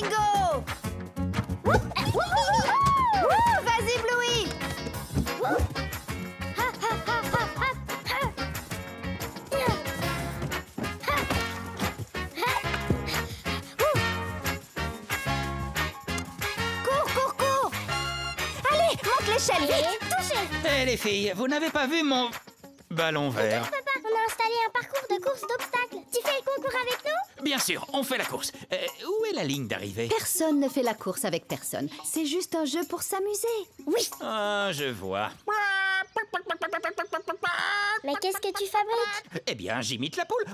Bingo! Vas-y, Bluey! Cours! Allez, monte l'échelle, vite! Touché! Hé les filles, vous n'avez pas vu mon ballon vert? Papa, on a installé un parcours de course d'obstacles. Tu fais le concours avec nous? Bien sûr, on fait la course. Où est la ligne d'arrivée? Personne ne fait la course avec personne. C'est juste un jeu pour s'amuser. Oui. Ah, je vois. Mais qu'est-ce que tu fabriques? Eh bien, j'imite la poule.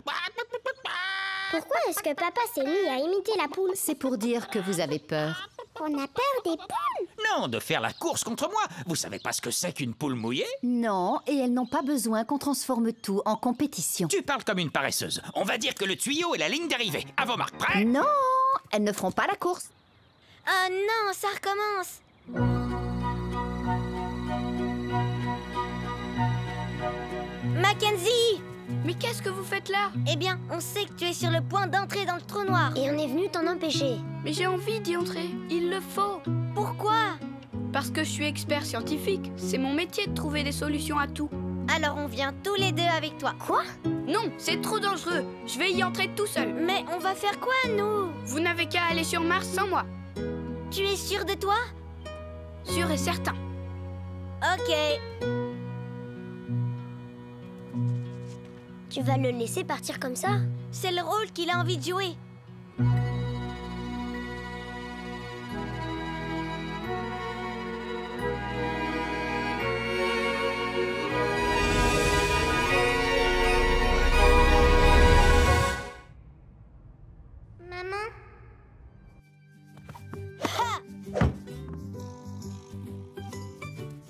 Pourquoi est-ce que papa s'est mis à imiter la poule? C'est pour dire que vous avez peur. On a peur des poules? Non, de faire la course contre moi. Vous savez pas ce que c'est qu'une poule mouillée? Non, et elles n'ont pas besoin qu'on transforme tout en compétition. Tu parles comme une paresseuse. On va dire que le tuyau est la ligne d'arrivée. À vos marques, prêts? Non, elles ne feront pas la course. Oh non, ça recommence. Mackenzie! Mais qu'est-ce que vous faites là? Eh bien, on sait que tu es sur le point d'entrer dans le trou noir. Et on est venu t'en empêcher. Mais j'ai envie d'y entrer. Il le faut. Pourquoi? Parce que je suis expert scientifique. C'est mon métier de trouver des solutions à tout. Alors on vient tous les deux avec toi. Quoi? Non, c'est trop dangereux. Je vais y entrer tout seul. Mais on va faire quoi, nous? Vous n'avez qu'à aller sur Mars sans moi. Tu es sûr de toi? Sûr et certain. Ok. Tu vas le laisser partir comme ça? C'est le rôle qu'il a envie de jouer. Maman?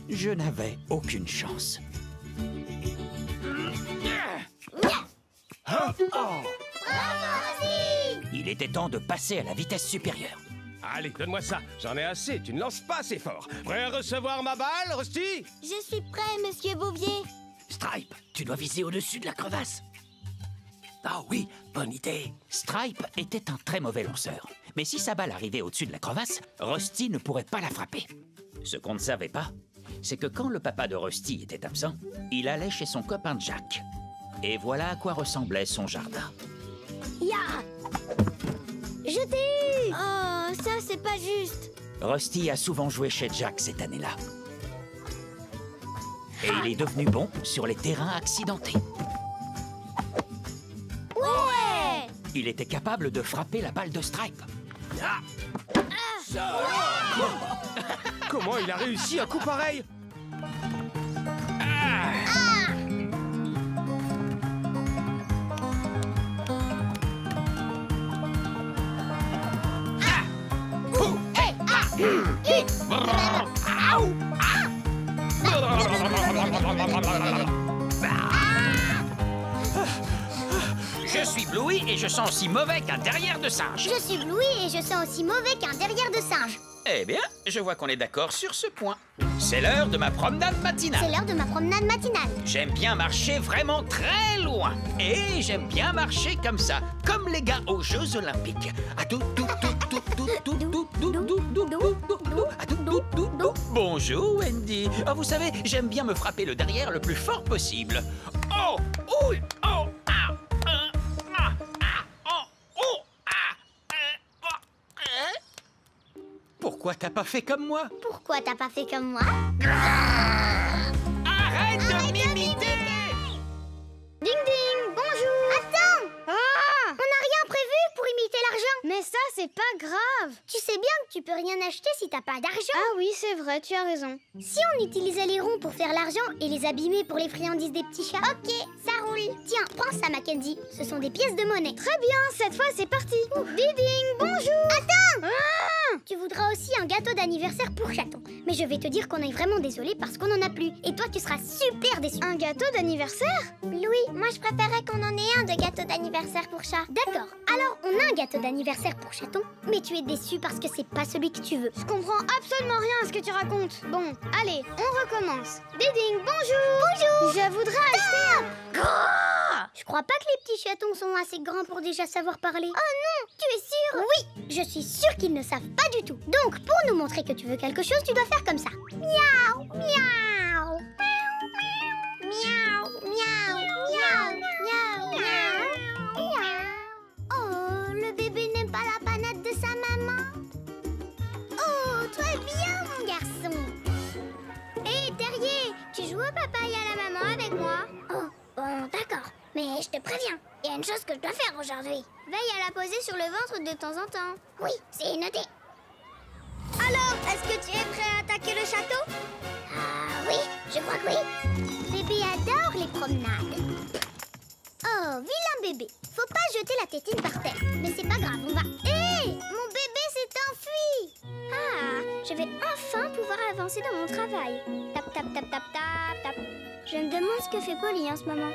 Je n'avais aucune chance. Il était temps de passer à la vitesse supérieure. Allez, donne-moi ça. J'en ai assez. Tu ne lances pas assez fort. Prêt à recevoir ma balle, Rusty? Je suis prêt, monsieur Bouvier. Stripe, tu dois viser au-dessus de la crevasse. Ah oui, bonne idée. Stripe était un très mauvais lanceur. Mais si sa balle arrivait au-dessus de la crevasse, Rusty ne pourrait pas la frapper. Ce qu'on ne savait pas, c'est que quand le papa de Rusty était absent, il allait chez son copain Jack. Et voilà à quoi ressemblait son jardin. Ya! Je t'ai eu! Oh, ça, c'est pas juste. Rusty a souvent joué chez Jack cette année-là. Et il est devenu bon sur les terrains accidentés. Ouais! Il était capable de frapper la balle de Stripe. Comment il a réussi un coup pareil? Je suis Bluey et je sens aussi mauvais qu'un derrière de singe. Je suis Bluey et je sens aussi mauvais qu'un derrière de singe. Eh bien, je vois qu'on est d'accord sur ce point. C'est l'heure de ma promenade C'est matinale. l'heure de ma promenade matinale. J'aime bien marcher vraiment très loin. Et j'aime bien marcher comme ça, comme les gars aux Jeux Olympiques. Bonjour, Wendy. Ah, vous savez, j'aime bien me frapper le derrière le plus fort possible. Oh, oui, oh, ah, ah, oh, oh, Pourquoi t'as pas fait comme moi? Pourquoi t'as pas fait comme moi? Arrête de m'imiter! Ding ding, bonjour. Attends! On n'a rien prévu pour imiter l'argent. Mais ça, c'est pas grave. Tu sais bien que tu peux rien acheter si t'as pas d'argent. Ah oui, c'est vrai, tu as raison. Si on utilisait les ronds pour faire l'argent et les abîmer pour les friandises des petits chats. Ok, ça roule. Tiens, prends ça, Mackenzie. Ce sont des pièces de monnaie. Très bien, cette fois, c'est parti. Ding, bonjour. Attends! Tu voudras aussi un gâteau d'anniversaire pour chaton. Mais je vais te dire qu'on est vraiment désolé parce qu'on en a plus. Et toi, tu seras super déçu. Un gâteau d'anniversaire? Louis, moi je préférerais qu'on en ait un de gâteau d'anniversaire pour chat. D'accord. Alors, on a un gâteau d'anniversaire pour chaton, mais tu es déçu parce que c'est pas celui que tu veux. Je comprends absolument rien à ce que tu racontes. Bon, allez, on recommence. Ding, bonjour. Bonjour. Je voudrais acheter un... Je crois pas que les petits chatons sont assez grands pour déjà savoir parler. Oh non, tu es sûre? Oui, je suis sûre qu'ils ne savent pas du tout. Donc, pour nous montrer que tu veux quelque chose, tu dois faire comme ça. Miaou, miaou. Miaou, miaou, miaou, miaou, miaou, miaou. Oh, le bébé n'aime pas la panade de sa maman. Oh, très bien, mon garçon. Hé, Terrier, tu joues au papa et à la maman avec moi? Oh, bon, d'accord. Mais je te préviens, il y a une chose que je dois faire aujourd'hui. Veille à la poser sur le ventre de temps en temps. Oui, c'est noté. Alors, est-ce que tu es prêt à attaquer le château? Ah oui, je crois que oui. Bébé adore les promenades. Oh, vilain bébé. Faut pas jeter la tétine par terre. Mais c'est pas grave, on va... Hé, mon bébé s'est enfui. Ah, je vais enfin pouvoir avancer dans mon travail. Tap, tap, tap, tap, tap, tap. Je me demande ce que fait Polly en ce moment.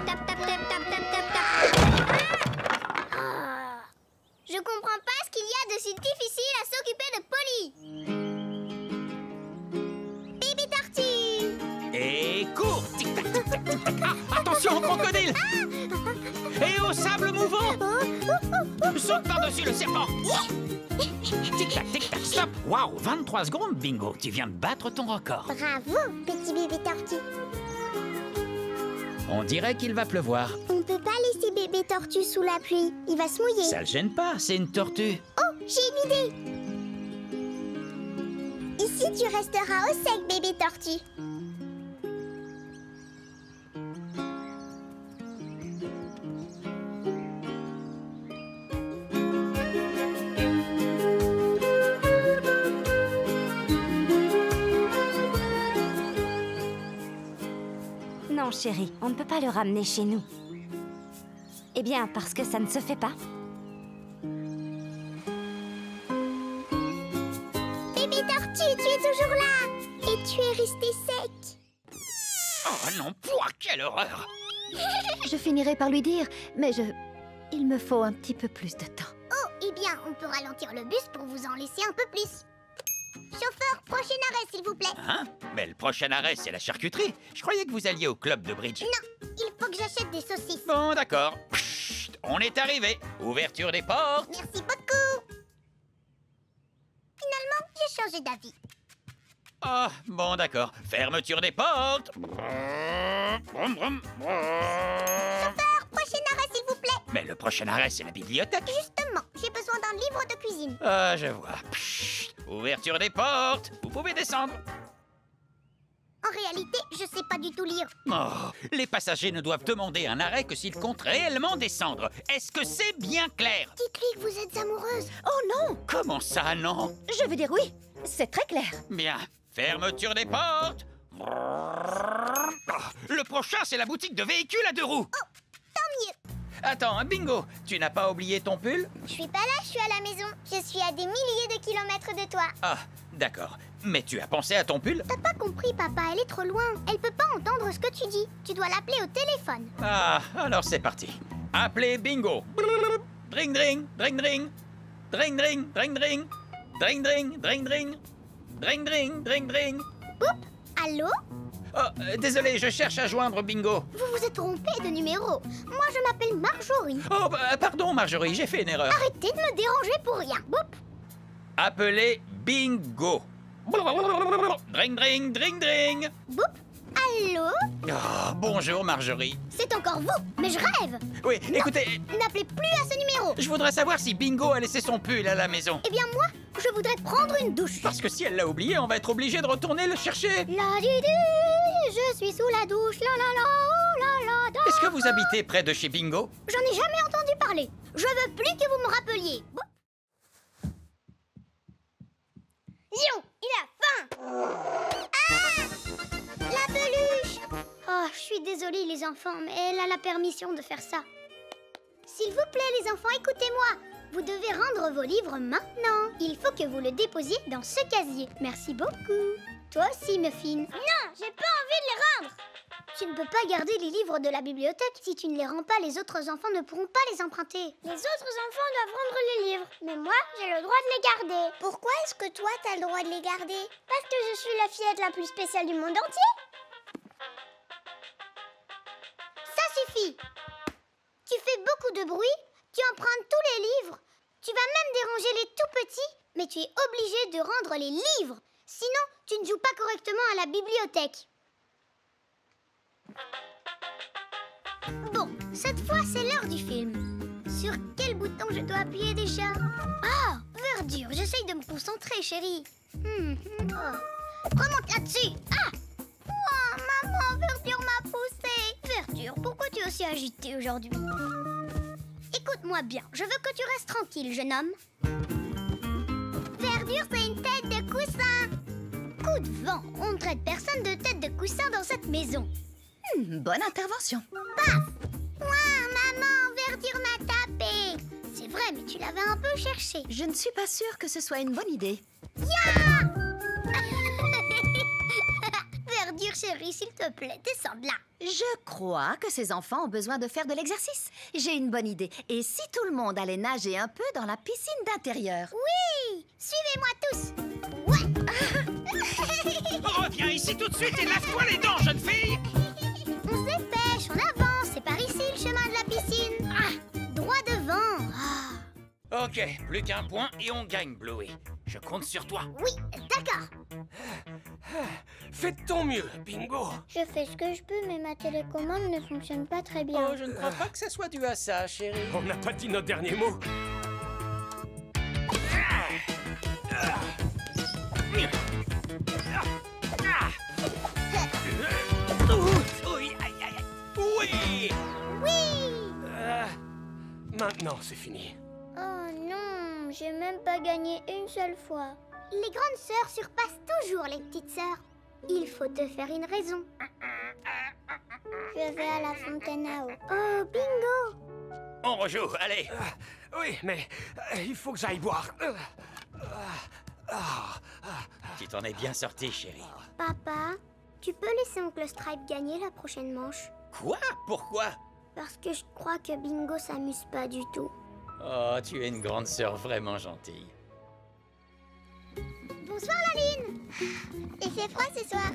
Tap, tap, tap, tap, tap, tap, tap. Ah, je comprends pas ce qu'il y a de si difficile à s'occuper de Polly. Bibi Tortue. Et cours. Tic-tac, tic-tac, tic-tac. Ah, attention au crocodile. Et au sable mouvant. Saute par-dessus le serpent. Tic-tac, tic-tac, stop. Waouh, 23 secondes, Bingo. Tu viens de battre ton record. Bravo, petit bébé tortue. On dirait qu'il va pleuvoir. On peut pas laisser bébé tortue sous la pluie. Il va se mouiller. Ça le gêne pas, c'est une tortue. Oh, j'ai une idée. Ici, tu resteras au sec, bébé tortue. Non, chérie, on ne peut pas le ramener chez nous. Eh bien, parce que ça ne se fait pas. Bébé tortue, tu es toujours là. Et tu es resté sec. Oh non, pouah, quelle horreur. Je finirai par lui dire, mais il me faut un petit peu plus de temps. Oh, eh bien, on peut ralentir le bus pour vous en laisser un peu plus. Chauffeur, prochain arrêt, s'il vous plaît. Hein? Mais le prochain arrêt, c'est la charcuterie. Je croyais que vous alliez au club de bridge. Non, il faut que j'achète des saucisses. Bon, d'accord. Chut, on est arrivé. Ouverture des portes. Merci beaucoup. Finalement, j'ai changé d'avis. Oh, bon, d'accord. Fermeture des portes. Brum, brum. Chauffeur, prochain arrêt, s'il vous plaît. Mais le prochain arrêt, c'est la bibliothèque. Justement, j'ai besoin d'un livre de cuisine. Ah, je vois. Chut, ouverture des portes. Vous pouvez descendre. En réalité, je sais pas du tout lire. Oh, les passagers ne doivent demander un arrêt que s'ils comptent réellement descendre. Est-ce que c'est bien clair? Dites-lui que vous êtes amoureuse. Oh non! Comment ça, non? Je veux dire oui, c'est très clair. Bien. Fermeture des portes. Oh, le prochain, c'est la boutique de véhicules à deux roues. Oh, tant mieux. Attends, Bingo, tu n'as pas oublié ton pull? Je suis pas là, je suis à la maison. Je suis à des milliers de kilomètres de toi. Ah, d'accord. Mais tu as pensé à ton pull? T'as pas compris, papa, elle est trop loin. Elle peut pas entendre ce que tu dis. Tu dois l'appeler au téléphone. Ah, alors c'est parti. Appelez Bingo. Dring, dring, dring, dring. Dring, dring, dring, dring. Dring, dring, dring, dring. Dring, dring, dring, dring. Boop. Allô? Oh, désolé, je cherche à joindre Bingo. Vous vous êtes trompé de numéro. Moi, je m'appelle Marjorie. Oh, pardon, Marjorie, j'ai fait une erreur. Arrêtez de me déranger pour rien. Boop. Appelez Bingo. Dring, dring, dring, dring. Boop. Allô? Oh, bonjour, Marjorie. C'est encore vous, mais je rêve. Oui, écoutez, N'appelez plus à ce numéro. je voudrais savoir si Bingo a laissé son pull à la maison. Eh bien, moi, je voudrais prendre une douche. Parce que si elle l'a oublié, on va être obligé de retourner le chercher. La Didi, je suis sous la douche, la la la, oh la la da. Est-ce que vous habitez près de chez Bingo? J'en ai jamais entendu parler. Je veux plus que vous me rappeliez. Boop. Lion, il a faim. Ah! La peluche. Oh, je suis désolée les enfants, mais elle a la permission de faire ça. S'il vous plaît les enfants, écoutez-moi. Vous devez rendre vos livres maintenant. Il faut que vous le déposiez dans ce casier. Merci beaucoup. Toi aussi, Muffin. Non, j'ai pas envie de les rendre. Tu ne peux pas garder les livres de la bibliothèque. Si tu ne les rends pas, les autres enfants ne pourront pas les emprunter. Les autres enfants doivent rendre les livres. Mais moi, j'ai le droit de les garder. Pourquoi est-ce que toi, t'as le droit de les garder? Parce que je suis la fillette la plus spéciale du monde entier. Ça suffit. Tu fais beaucoup de bruit, tu empruntes tous les livres. Tu vas même déranger les tout petits, mais tu es obligé de rendre les livres. Sinon, tu ne joues pas correctement à la bibliothèque. Bon, cette fois, c'est l'heure du film. Sur quel bouton je dois appuyer déjà? Ah, verdure, j'essaye de me concentrer, chérie. Remonte là-dessus. Ah! Oh, maman, verdure m'a poussée. Verdure, pourquoi tu es aussi agitée aujourd'hui? Écoute-moi bien, je veux que tu restes tranquille, jeune homme. Verdure, c'est une tête de coussin. Coup de vent, on ne traite personne de tête de coussin dans cette maison. Bonne intervention. Paf! Ouah, maman, verdure m'a tapé. C'est vrai, mais tu l'avais un peu cherché. Je ne suis pas sûre que ce soit une bonne idée. Ya! Verdure, chérie, s'il te plaît, descends de là. Je crois que ces enfants ont besoin de faire de l'exercice. J'ai une bonne idée. Et si tout le monde allait nager un peu dans la piscine d'intérieur? Oui! Suivez-moi tous. Ouais! Reviens ici tout de suite et lave-toi les dents, jeune fille! On se dépêche, on avance. C'est par ici le chemin de la piscine. Ah, droit devant. Ah. Ok, plus qu'un point et on gagne, Bluey. Je compte sur toi. Oui, d'accord. Fais de ton mieux, Bingo. Je fais ce que je peux, mais ma télécommande ne fonctionne pas très bien. Oh, je ne crois pas que ça soit dû à ça, chérie. On n'a pas dit notre dernier mot. Oui, aïe, aïe, aïe. Oui! Oui! Maintenant, c'est fini. Oh non, j'ai même pas gagné une seule fois. Les grandes sœurs surpassent toujours les petites sœurs. Il faut te faire une raison. Je vais à la fontaine à eau. Oh, bingo! On rejoue, allez. Oui, mais il faut que j'aille boire. Tu t'en es bien sorti, chérie. Papa, tu peux laisser Oncle Stripe gagner la prochaine manche? Quoi? Pourquoi? Parce que je crois que Bingo s'amuse pas du tout. Oh, tu es une grande sœur vraiment gentille. Bonsoir, Laline! Il fait froid ce soir.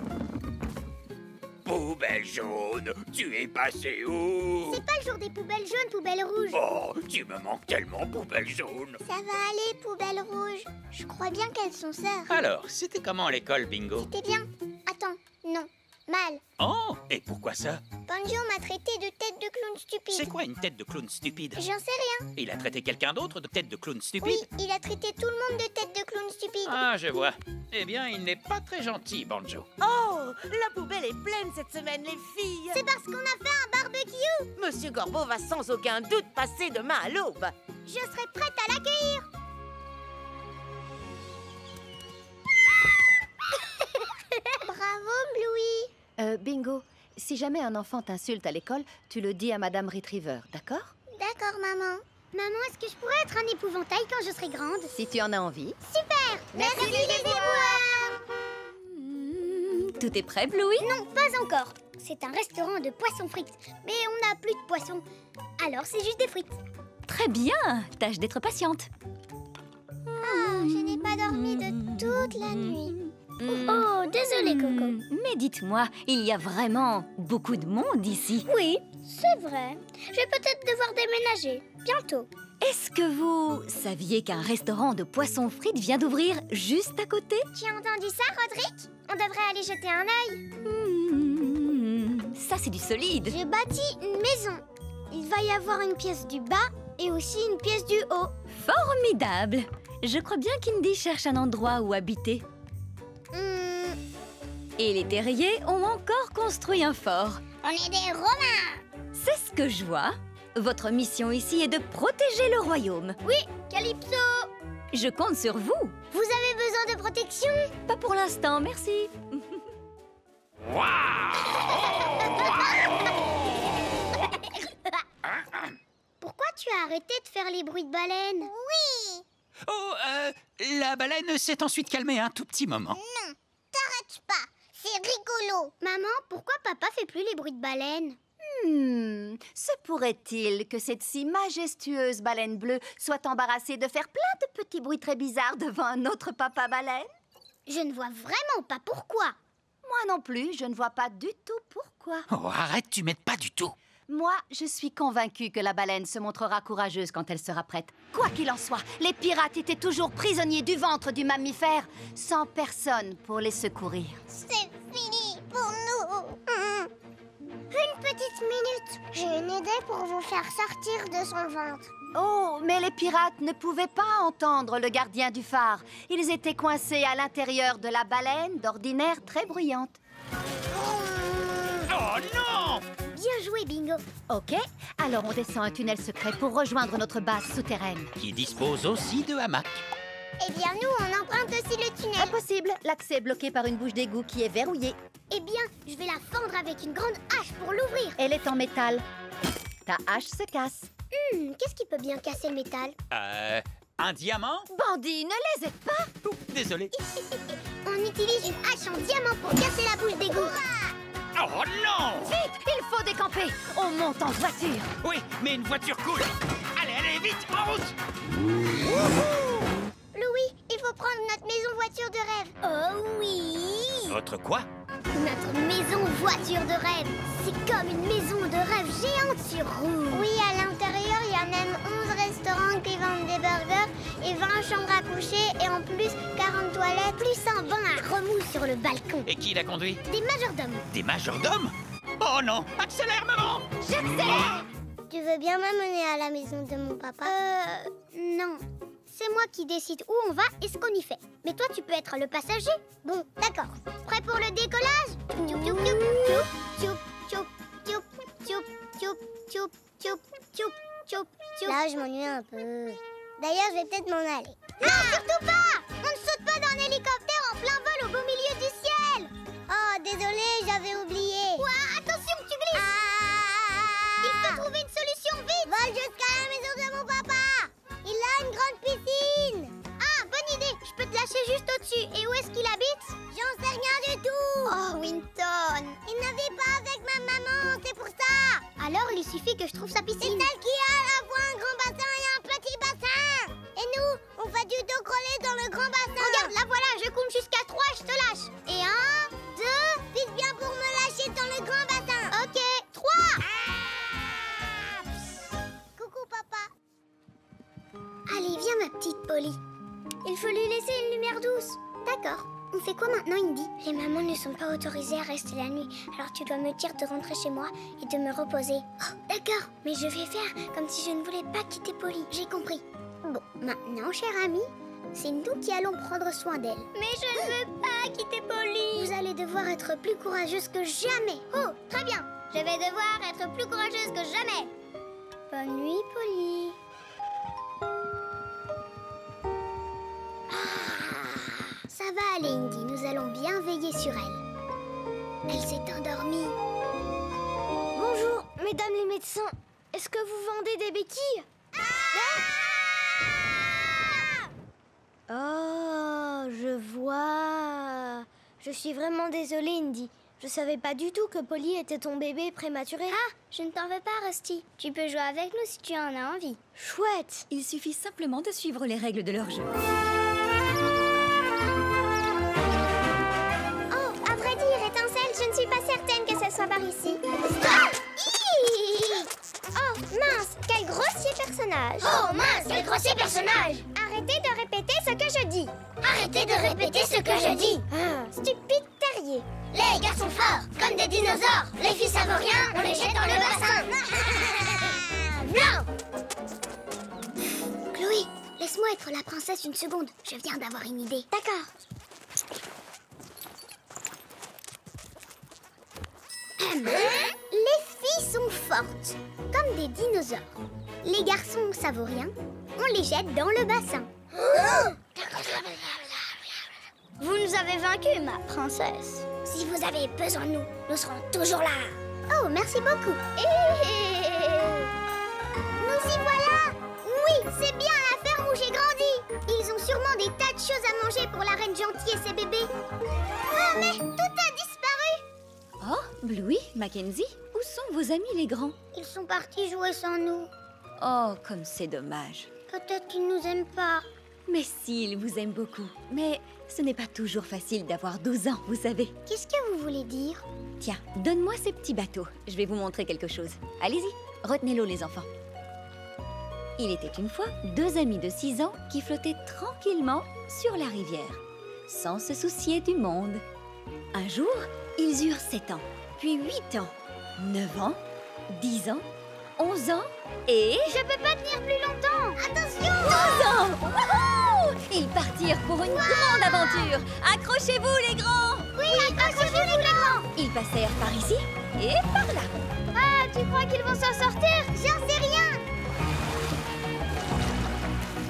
Poubelle jaune, tu es passé où? C'est pas le jour des poubelles jaunes, poubelles rouges. Oh, tu me manques tellement, poubelle jaune. Ça va aller, poubelle rouge. Je crois bien qu'elles sont sœurs. Alors, c'était comment à l'école, Bingo? C'était bien. Attends, non. Mal. Oh, et pourquoi ça? Banjo m'a traité de tête de clown stupide. C'est quoi une tête de clown stupide? J'en sais rien. Il a traité quelqu'un d'autre de tête de clown stupide? Oui, il a traité tout le monde de tête de clown stupide. Ah, je vois. Eh bien, il n'est pas très gentil, Banjo. Oh, la poubelle est pleine cette semaine, les filles. C'est parce qu'on a fait un barbecue. Monsieur Gorbeau va sans aucun doute passer demain à l'aube. Je serai prête à l'accueillir. Bravo, Bluey. Bingo, si jamais un enfant t'insulte à l'école, tu le dis à Madame Retriever, d'accord? D'accord, maman. Maman, est-ce que je pourrais être un épouvantail quand je serai grande? Si tu en as envie. Super. Merci les déboires. Tout est prêt, Bluey? Non, pas encore. C'est un restaurant de poissons frites. Mais on n'a plus de poissons. Alors c'est juste des frites. Très bien. Tâche d'être patiente. Ah, je n'ai pas dormi de toute la nuit. Oh, désolé, Coco. Mais dites-moi, il y a vraiment beaucoup de monde ici. Oui, c'est vrai. Je vais peut-être devoir déménager. Bientôt. Est-ce que vous saviez qu'un restaurant de poissons frites vient d'ouvrir juste à côté? Tu as entendu ça, Roderick? On devrait aller jeter un œil. Ça, c'est du solide. J'ai bâti une maison. Il va y avoir une pièce du bas et aussi une pièce du haut. Formidable. Je crois bien qu'Indy cherche un endroit où habiter. Et les terriers ont encore construit un fort. On est des Romains. C'est ce que je vois. Votre mission ici est de protéger le royaume. Oui, Calypso. Je compte sur vous. Vous avez besoin de protection? Pas pour l'instant, merci. Pourquoi tu as arrêté de faire les bruits de baleine? Oui. Oh, la baleine s'est ensuite calmée un tout petit moment. Non, t'arrêtes pas. C'est rigolo Bingo. Maman, pourquoi papa fait plus les bruits de baleine? Se pourrait-il que cette si majestueuse baleine bleue soit embarrassée de faire plein de petits bruits très bizarres devant un autre papa baleine? Je ne vois vraiment pas pourquoi. Moi non plus, je ne vois pas du tout pourquoi. Oh, arrête, tu m'aides pas du tout. Moi, je suis convaincue que la baleine se montrera courageuse quand elle sera prête. Quoi qu'il en soit, les pirates étaient toujours prisonniers du ventre du mammifère, sans personne pour les secourir. C'est fini pour nous. Une petite minute. J'ai une idée pour vous faire sortir de son ventre. Oh, mais les pirates ne pouvaient pas entendre le gardien du phare. Ils étaient coincés à l'intérieur de la baleine, d'ordinaire très bruyante. Oh non! Bien joué, Bingo. Ok, alors on descend un tunnel secret pour rejoindre notre base souterraine. Qui dispose aussi de hamacs. Eh bien, nous, on emprunte aussi le tunnel. Impossible, l'accès est bloqué par une bouche d'égout qui est verrouillée. Eh bien, je vais la fendre avec une grande hache pour l'ouvrir. Elle est en métal. Ta hache se casse. Qu'est-ce qui peut bien casser le métal? Un diamant? Bandit, ne les aide pas! Ouh, désolé. On utilise une hache en diamant pour casser la bouche d'égout. Oh non! Vite, il faut décamper. On monte en voiture. Oui, mais une voiture coule. Allez, vite, en route! Louis, il faut prendre notre maison-voiture de rêve. Oh oui! Votre quoi? Notre maison-voiture de rêve. C'est comme une maison de rêve géante sur roue. Oui, à l'intérieur, il y a même 11 restaurants qui vendent des burgers et 20 chambres à coucher et en plus 40 toilettes, plus un banc à remous sur le balcon. Et qui l'a conduit? Des majordomes. Des majordomes? Oh non! Accélère, maman! J'accélère! Tu veux bien m'amener à la maison de mon papa? Non. C'est moi qui décide où on va et ce qu'on y fait. Mais toi, tu peux être le passager. Bon, d'accord. Prêt pour le décollage? Tchoup, tchoup, tchoup, tchoup, tchoup, tchoup, tchoup, tchoup, tchoup, tchoup, tchoup, tchoup. Là, je m'ennuie un peu. D'ailleurs, je vais peut-être m'en aller. Non, surtout pas! On ne saute pas d'un hélicoptère en plein vol au beau milieu du ciel! Oh, désolé, j'avais oublié. Ouah, attention que tu glisses! Il faut trouver une solution vite! Vole jusqu'à la maison de mon papa! Il a une grande piscine! Ah, bonne idée! Je peux te lâcher juste au-dessus. Et où est-ce qu'il habite? J'en sais rien du tout! Oh, Winton! Il ne vit pas avec ma maman, c'est pour ça! Alors, il suffit que je trouve sa piscine. C'est celle qui a à la fois un grand bassin et un petit bassin! Et nous, on fait du dos crawler dans le grand bassin! Regarde, la voilà, je compte jusqu'à 3, je te lâche! Et 1, 2, vise bien pour me lâcher dans le grand bassin! Ok, 3! Coucou, papa! Allez, viens ma petite Polly. Il faut lui laisser une lumière douce. D'accord. On fait quoi maintenant, Indy? Les mamans ne sont pas autorisées à rester la nuit. Alors tu dois me dire de rentrer chez moi et de me reposer. Oh, d'accord. Mais je vais faire comme si je ne voulais pas quitter Polly. J'ai compris. Bon, maintenant, chère amie, c'est nous qui allons prendre soin d'elle. Mais je ne veux pas quitter Polly. Vous allez devoir être plus courageuse que jamais. Oh, très bien. Je vais devoir être plus courageuse que jamais. Bonne nuit, Polly. Ça va aller, Indy. Nous allons bien veiller sur elle. Elle s'est endormie. Bonjour, mesdames les médecins. Est-ce que vous vendez des béquilles? Oh, je vois. Je suis vraiment désolée, Indy. Je savais pas du tout que Polly était ton bébé prématuré. Ah, je ne t'en veux pas, Rusty. Tu peux jouer avec nous si tu en as envie. Chouette. Il suffit simplement de suivre les règles de leur jeu. Oh, à vrai dire, Étincelle, je ne suis pas certaine que ça soit par ici. Stop! Oh, mince, quel grossier personnage. Oh, mince, quel grossier personnage. Arrêtez de répéter ce que je dis. Arrêtez de répéter ce que je dis. Stupide terrier. Les garçons forts, comme des dinosaures. Les filles savent rien, on les jette dans le bassin. Non. Chloé, laisse-moi être la princesse une seconde. Je viens d'avoir une idée. D'accord. Les filles sont fortes, comme des dinosaures. Les garçons savent rien, on les jette dans le bassin. Vous nous avez vaincus, ma princesse. Si vous avez besoin de nous, nous serons toujours là. Oh, merci beaucoup. Nous y voilà. Oui, c'est bien à la ferme où j'ai grandi. Ils ont sûrement des tas de choses à manger pour la reine gentille et ses bébés. Ah, mais tout a disparu. Bluey, Mackenzie, où sont vos amis les grands? Ils sont partis jouer sans nous. Oh, comme c'est dommage. Peut-être qu'ils nous aiment pas. Mais si, ils vous aiment beaucoup. Mais ce n'est pas toujours facile d'avoir 12 ans, vous savez. Qu'est-ce que vous voulez dire? Tiens, donne-moi ces petits bateaux. Je vais vous montrer quelque chose. Allez-y, retenez-l'eau les enfants. Il était une fois 2 amis de 6 ans qui flottaient tranquillement sur la rivière, sans se soucier du monde. Un jour, ils eurent 7 ans, puis 8 ans, 9 ans, 10 ans, 11 ans et... Je peux pas tenir plus longtemps. Attention! 12 ans! Wouhou! Ils partirent pour une grande aventure. Accrochez-vous les grands! Oui, accrochez-vous les grands! Ils passèrent par ici et par là. Ah, tu crois qu'ils vont s'en sortir? J'en sais rien.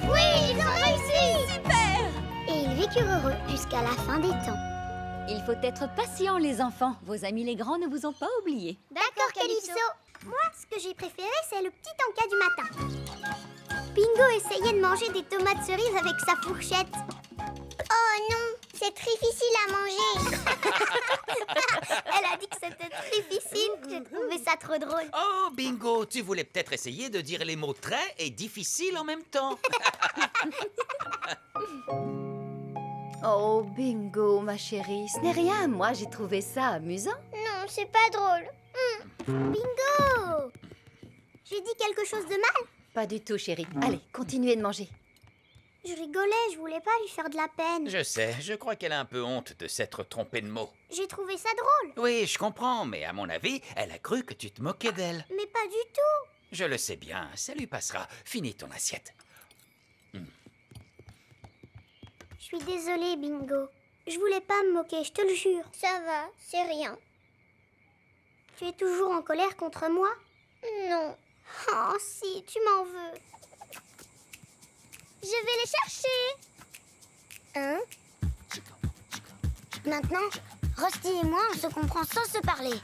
Oui, ils ont réussi! Super! Et ils vécurent heureux jusqu'à la fin des temps. Il faut être patient les enfants. Vos amis les grands ne vous ont pas oubliés. D'accord, Calypso. Moi, ce que j'ai préféré, c'est le petit encas du matin. Bingo essayait de manger des tomates cerises avec sa fourchette. Oh non, c'est très difficile à manger. Elle a dit que c'était très difficile. J'ai trouvé ça trop drôle. Oh, Bingo, tu voulais peut-être essayer de dire les mots très et difficile en même temps. Oh, Bingo, ma chérie, ce n'est rien. Moi, j'ai trouvé ça amusant. Non, c'est pas drôle. Bingo! J'ai dit quelque chose de mal? Pas du tout, chérie. Allez, continuez de manger. Je rigolais, je voulais pas lui faire de la peine. Je sais, je crois qu'elle a un peu honte de s'être trompée de mots. J'ai trouvé ça drôle. Oui, je comprends, mais à mon avis, elle a cru que tu te moquais d'elle. Mais pas du tout. Je le sais bien, ça lui passera. Finis ton assiette. Je suis désolée, Bingo. Je voulais pas me moquer, je te le jure. Ça va, c'est rien. Tu es toujours en colère contre moi? Non. Oh, si, tu m'en veux. Je vais les chercher. Hein? Maintenant, Rusty et moi, on se comprend sans se parler.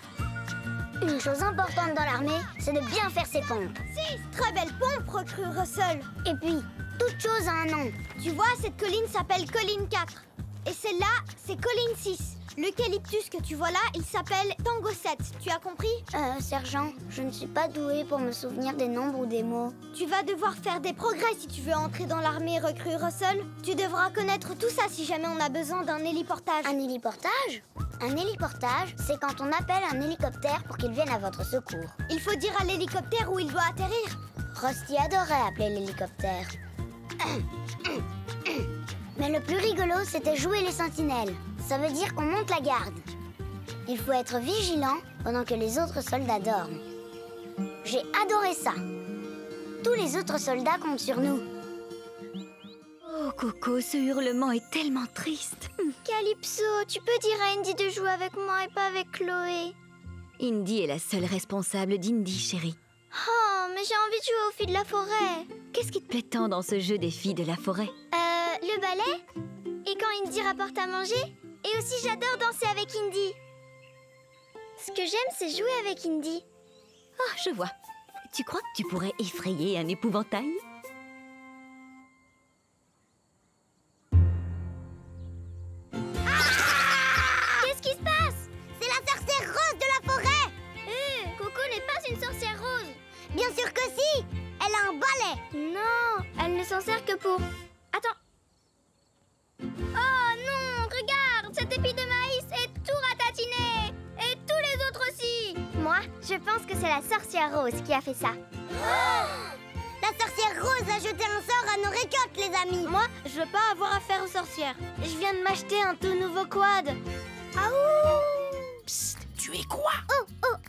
Une chose importante dans l'armée, c'est de bien faire ses pompes. 6 très belles pompes, recrue Russell. Et puis, toute chose a un nom. Tu vois, cette colline s'appelle colline 4. Et celle-là, c'est colline 6. L'eucalyptus que tu vois là, il s'appelle Tango 7. Tu as compris? Sergent, je ne suis pas douée pour me souvenir des nombres ou des mots. Tu vas devoir faire des progrès si tu veux entrer dans l'armée, recrue Russell. Tu devras connaître tout ça si jamais on a besoin d'un héliportage. Un héliportage? Un héliportage, c'est quand on appelle un hélicoptère pour qu'il vienne à votre secours. Il faut dire à l'hélicoptère où il doit atterrir. Rusty adorait appeler l'hélicoptère. Mais le plus rigolo, c'était jouer les sentinelles. Ça veut dire qu'on monte la garde. Il faut être vigilant pendant que les autres soldats dorment. J'ai adoré ça. Tous les autres soldats comptent sur nous. Oh, Coco, ce hurlement est tellement triste. Calypso, tu peux dire à Indy de jouer avec moi et pas avec Chloé? Indy est la seule responsable d'Indy, chérie. Oh, mais j'ai envie de jouer aux filles de la forêt. Qu'est-ce qui te plaît tant dans ce jeu des filles de la forêt? Le ballet. Et quand Indy rapporte à manger. Et aussi, j'adore danser avec Indy. Ce que j'aime, c'est jouer avec Indy. Oh, je vois. Tu crois que tu pourrais effrayer un épouvantail? Qu'est-ce qui se passe? C'est la sorcière rose de la forêt. Coco n'est pas une sorcière rose. Bien sûr que si. Elle a un balai. Non, elle ne s'en sert que pour... Attends. Oh non, regarde, cet épi de maïs est tout ratatiné. Et tous les autres aussi. Moi, je pense que c'est la sorcière rose qui a fait ça. La sorcière rose a jeté un sort à nos récoltes, les amis. Moi, je veux pas avoir affaire aux sorcières. Je viens de m'acheter un tout nouveau quad. Psst, tu es quoi?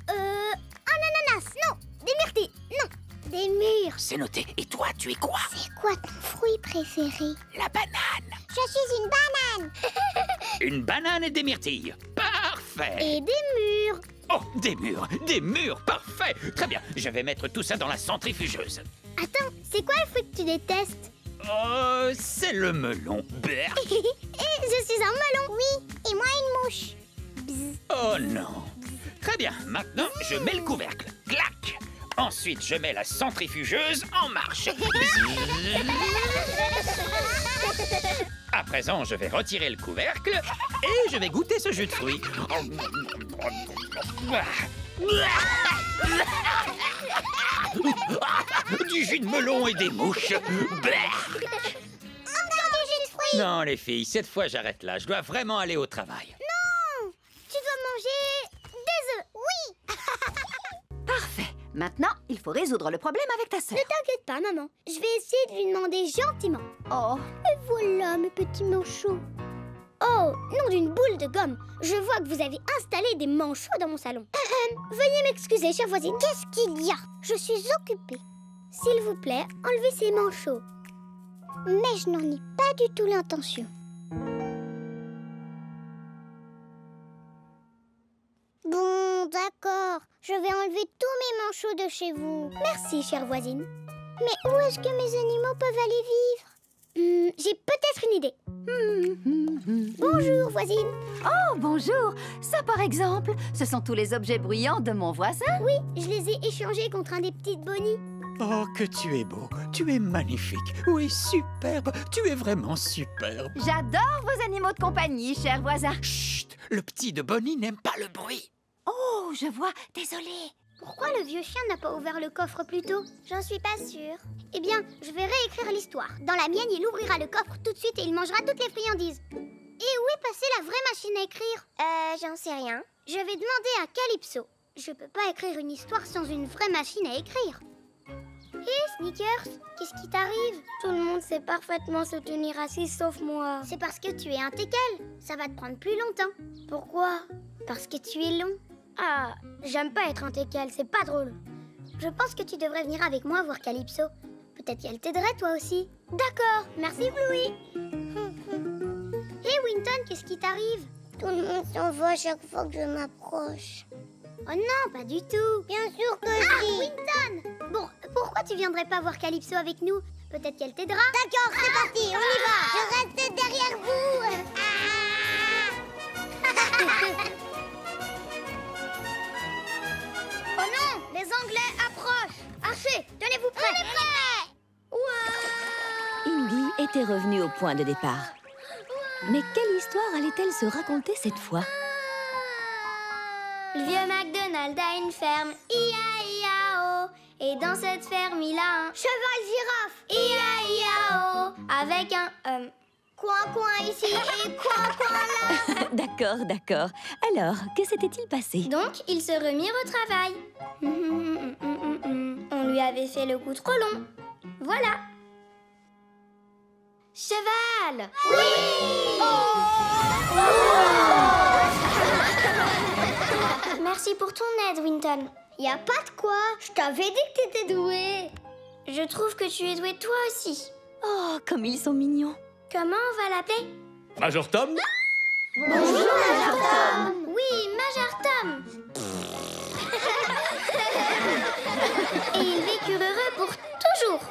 Un ananas, non. Des myrtilles, non. Des mûres. C'est noté. Et toi, tu es quoi? C'est quoi ton fruit préféré? La banane. Je suis une banane. Une banane et des myrtilles. Parfait. Et des mûres. Oh, des mûrs, parfait. Très bien, je vais mettre tout ça dans la centrifugeuse. Attends, c'est quoi le fruit que tu détestes? Oh, c'est le melon. Berk. Je suis un melon. Oui, et moi une mouche. Bzz. Oh non. Très bien, maintenant je mets le couvercle. Clac. Ensuite, je mets la centrifugeuse en marche. À présent, je vais retirer le couvercle et je vais goûter ce jus de fruits. Du jus de melon et des mouches. Non, les filles, cette fois j'arrête là. Je dois vraiment aller au travail. Non! Tu dois manger des œufs, oui! Parfait. Maintenant, il faut résoudre le problème avec ta sœur. Ne t'inquiète pas, maman. Je vais essayer de lui demander gentiment. Oh, Et voilà, mes petits manchots. Oh, nom d'une boule de gomme. Je vois que vous avez installé des manchots dans mon salon. Veuillez m'excuser, chère voisine. Qu'est-ce qu'il y a? Je suis occupée. S'il vous plaît, enlevez ces manchots. Mais je n'en ai pas du tout l'intention. Bon, d'accord. Je vais enlever tous mes manchots de chez vous. Merci, chère voisine. Mais où est-ce que mes animaux peuvent aller vivre? J'ai peut-être une idée. Bonjour, voisine. oh, bonjour. Ça, par exemple, ce sont tous les objets bruyants de mon voisin. Oui, je les ai échangés contre un des petites bonnies. Oh, que tu es beau. Tu es magnifique. Oui, superbe. Tu es vraiment superbe. J'adore vos animaux de compagnie, cher voisin. Chut, le petit de Bonnie n'aime pas le bruit. Oh, je vois. Désolée. Pourquoi le vieux chien n'a pas ouvert le coffre plus tôt? J'en suis pas sûre. Eh bien, je vais réécrire l'histoire. Dans la mienne, il ouvrira le coffre tout de suite et il mangera toutes les friandises. Et où est passée la vraie machine à écrire? J'en sais rien. Je vais demander à Calypso. Je peux pas écrire une histoire sans une vraie machine à écrire. Hé, Sneakers, qu'est-ce qui t'arrive? Tout le monde sait parfaitement se tenir assis sauf moi. C'est parce que tu es un teckel. Ça va te prendre plus longtemps. Pourquoi? Parce que tu es long. Ah, j'aime pas être un teckel, c'est pas drôle. Je pense que tu devrais venir avec moi voir Calypso. Peut-être qu'elle t'aiderait toi aussi. D'accord, merci Bluey. Hé Winton, qu'est-ce qui t'arrive? Tout le monde s'en va à chaque fois que je m'approche. Oh non, pas du tout. Bien sûr que si. Winton! Bon, pourquoi tu viendrais pas voir Calypso avec nous? Peut-être qu'elle t'aidera. D'accord, c'est parti, on y va. Je reste derrière vous. Oh non, les Anglais approchent. Archer, tenez-vous prêts. On est prêts. Indy était revenue au point de départ. Mais quelle histoire allait-elle se raconter cette fois? Le vieux MacDonald a une ferme, I-A-I-A-O. Et dans cette ferme, il a un cheval girafe, I-A-I-A-O. Avec un coin ici et coin là. D'accord, d'accord. Alors, que s'était-il passé? Donc, ils se remirent au travail. On lui avait fait le coup trop long. Voilà. Cheval! Oui! Merci pour ton aide, Winton. Y a pas de quoi. Je t'avais dit que t'étais doué. Je trouve que tu es doué toi aussi. Oh, comme ils sont mignons. Comment on va l'appeler? Major Tom? Bonjour, Major Tom. Oui, Major Tom. Et ils vécurent heureux pour toujours.